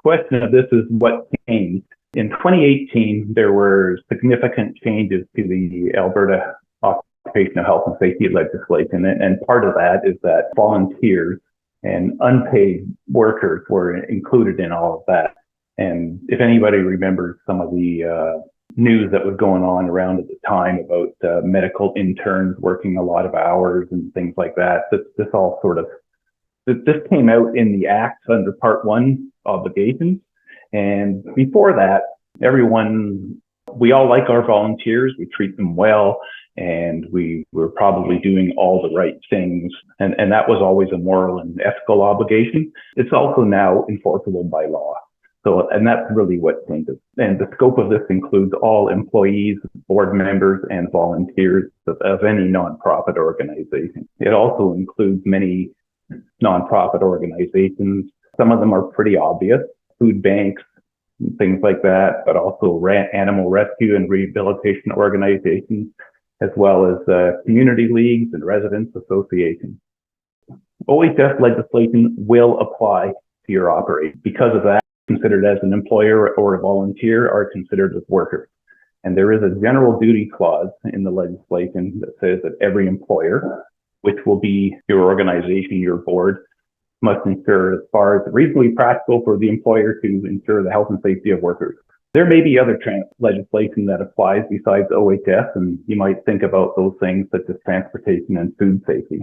question of this is what changed. In 2018, there were significant changes to the Alberta Occupational Health and Safety legislation, and part of that is that volunteers and unpaid workers were included in all of that. And if anybody remembers some of the news that was going on around at the time about medical interns working a lot of hours and things like that, this came out in the Act under Part 1 obligations. And before that, we all like our volunteers, we treat them well, and we were probably doing all the right things. And that was always a moral and ethical obligation. It's also now enforceable by law. So, and that's really what changes. And the scope of this includes all employees, board members, and volunteers of any nonprofit organization. It also includes many nonprofit organizations. Some of them are pretty obvious, food banks, things like that, but also animal rescue and rehabilitation organizations, as well as community leagues and residents associations. OHS legislation will apply to your operation. Because of that, considered as an employer or a volunteer are considered as workers. And there is a general duty clause in the legislation that says that every employer, which will be your organization, your board, must ensure, as far as reasonably practical for the employer, to ensure the health and safety of workers. There may be other legislation that applies besides OHS, and you might think about those things such as transportation and food safety.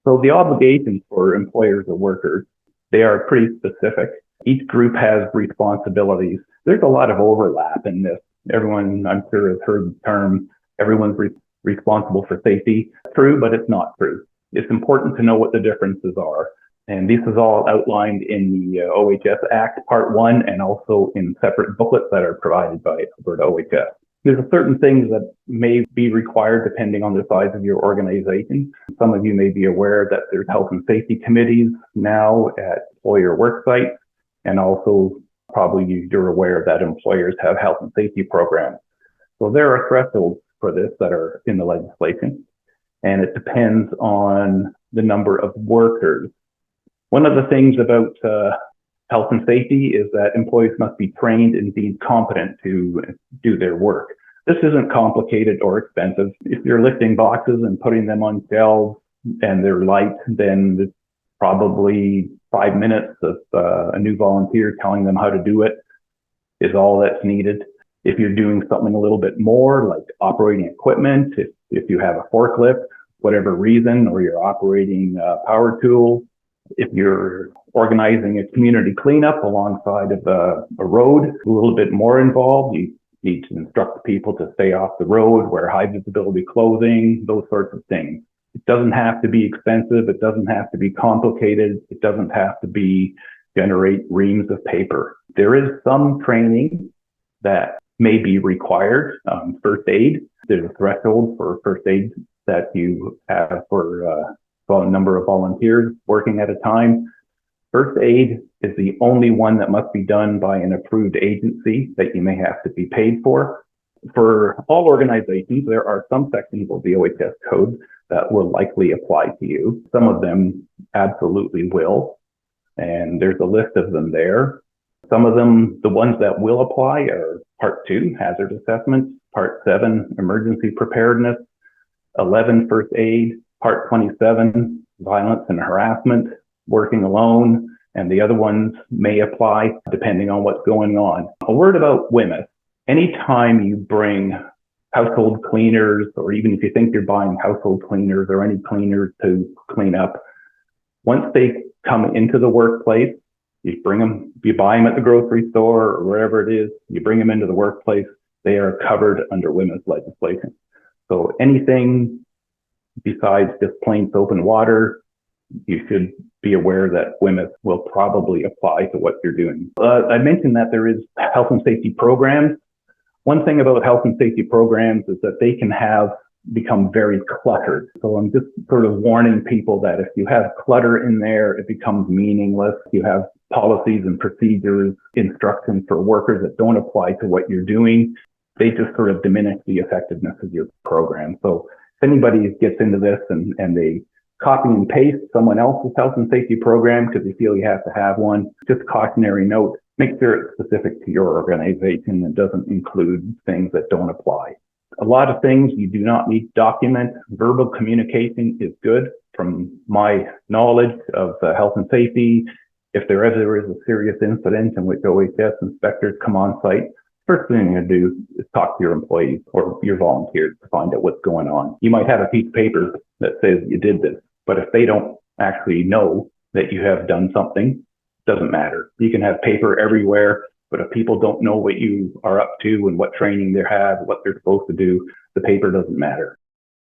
So the obligations for employers or workers, they are pretty specific. Each group has responsibilities. There's a lot of overlap in this. Everyone, I'm sure, has heard the term, everyone's responsible for safety. True, but it's not true. It's important to know what the differences are. And this is all outlined in the OHS Act Part 1 and also in separate booklets that are provided by Alberta OHS. There's certain things that may be required depending on the size of your organization. Some of you may be aware that there's health and safety committees now at employer work sites, and also probably you're aware that employers have health and safety programs. So there are thresholds for this that are in the legislation, and it depends on the number of workers. One of the things about health and safety is that employees must be trained and deemed competent to do their work. This isn't complicated or expensive. If you're lifting boxes and putting them on shelves and they're light, then it's probably 5 minutes of a new volunteer telling them how to do it is all that's needed. If you're doing something a little bit more, like operating equipment, if you have a forklift, whatever reason, or you're operating power tools, if you're organizing a community cleanup alongside of a road, a little bit more involved. You need to instruct people to stay off the road, wear high visibility clothing, those sorts of things. It doesn't have to be expensive. It doesn't have to be complicated. It doesn't have to generate reams of paper. There is some training that may be required. First aid, there's a threshold for first aid that you have for a number of volunteers working at a time. First aid is the only one that must be done by an approved agency that you may have to be paid for. For all organizations, there are some sections of the OHS code that will likely apply to you. Some of them absolutely will, and there's a list of them there. Some of them, the ones that will apply are Part 2, hazard assessments, Part 7, emergency preparedness, 11, first aid, Part 27, violence and harassment, working alone, and the other ones may apply depending on what's going on. A word about WMIS. Anytime you bring household cleaners, or even if you think you're buying household cleaners or any cleaners to clean up, once they come into the workplace, you buy them at the grocery store or wherever it is, you bring them into the workplace, they are covered under WMIS legislation. So anything besides just plain soap and water, you should be aware that WMIS will probably apply to what you're doing. I mentioned that there is health and safety programs. One thing about health and safety programs is that they can become very cluttered. So I'm just sort of warning people that if you have clutter in there, it becomes meaningless. You have policies and procedures, instructions for workers that don't apply to what you're doing. They just sort of diminish the effectiveness of your program. So if anybody gets into this and they copy and paste someone else's health and safety program because they feel you have to have one, just cautionary note, make sure it's specific to your organization and doesn't include things that don't apply. A lot of things you do not need to document. Verbal communication is good. From my knowledge of health and safety, if there ever is a serious incident in which OHS inspectors come on site, first thing you're going to do is talk to your employees or your volunteers to find out what's going on. You might have a piece of paper that says you did this, but if they don't actually know that you have done something, it doesn't matter. You can have paper everywhere, but if people don't know what you are up to and what training they have, what they're supposed to do, the paper doesn't matter.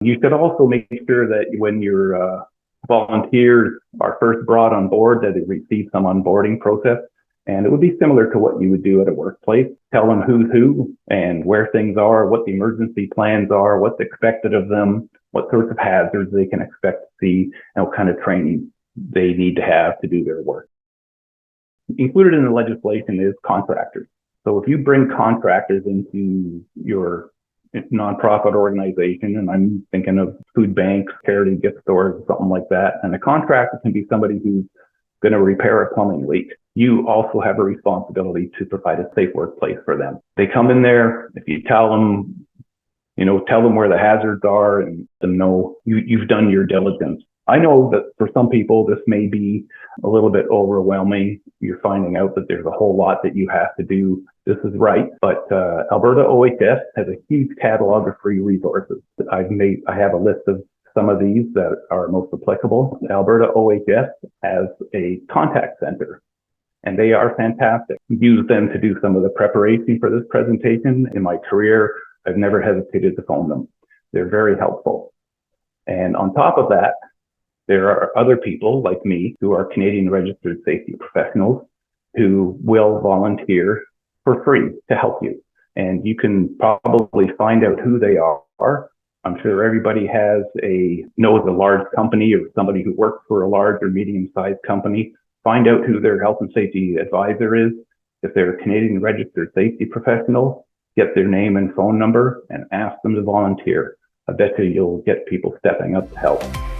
You should also make sure that when your volunteers are first brought on board, that they receive some onboarding process. And it would be similar to what you would do at a workplace. Tell them who's who and where things are, what the emergency plans are, what's expected of them, what sorts of hazards they can expect to see, and what kind of training they need to have to do their work. Included in the legislation is contractors. So if you bring contractors into your nonprofit organization, and I'm thinking of food banks, charity gift stores, something like that, and a contractor can be somebody who's going to repair a plumbing leak. You also have a responsibility to provide a safe workplace for them. They come in there, if you tell them, tell them where the hazards are and let them know you've done your diligence. I know that for some people, this may be a little bit overwhelming. You're finding out that there's a whole lot that you have to do. This is right, but Alberta OHS has a huge catalog of free resources. I have a list of some of these that are most applicable. Alberta OHS has a contact center, and they are fantastic. Use them to do some of the preparation for this presentation. In my career, I've never hesitated to phone them. They're very helpful. And on top of that, there are other people like me who are Canadian registered safety professionals who will volunteer for free to help you. And you can probably find out who they are. I'm sure everybody knows a large company or somebody who works for a large or medium-sized company. Find out who their health and safety advisor is. If they're a Canadian registered safety professional, get their name and phone number and ask them to volunteer. I bet you'll get people stepping up to help.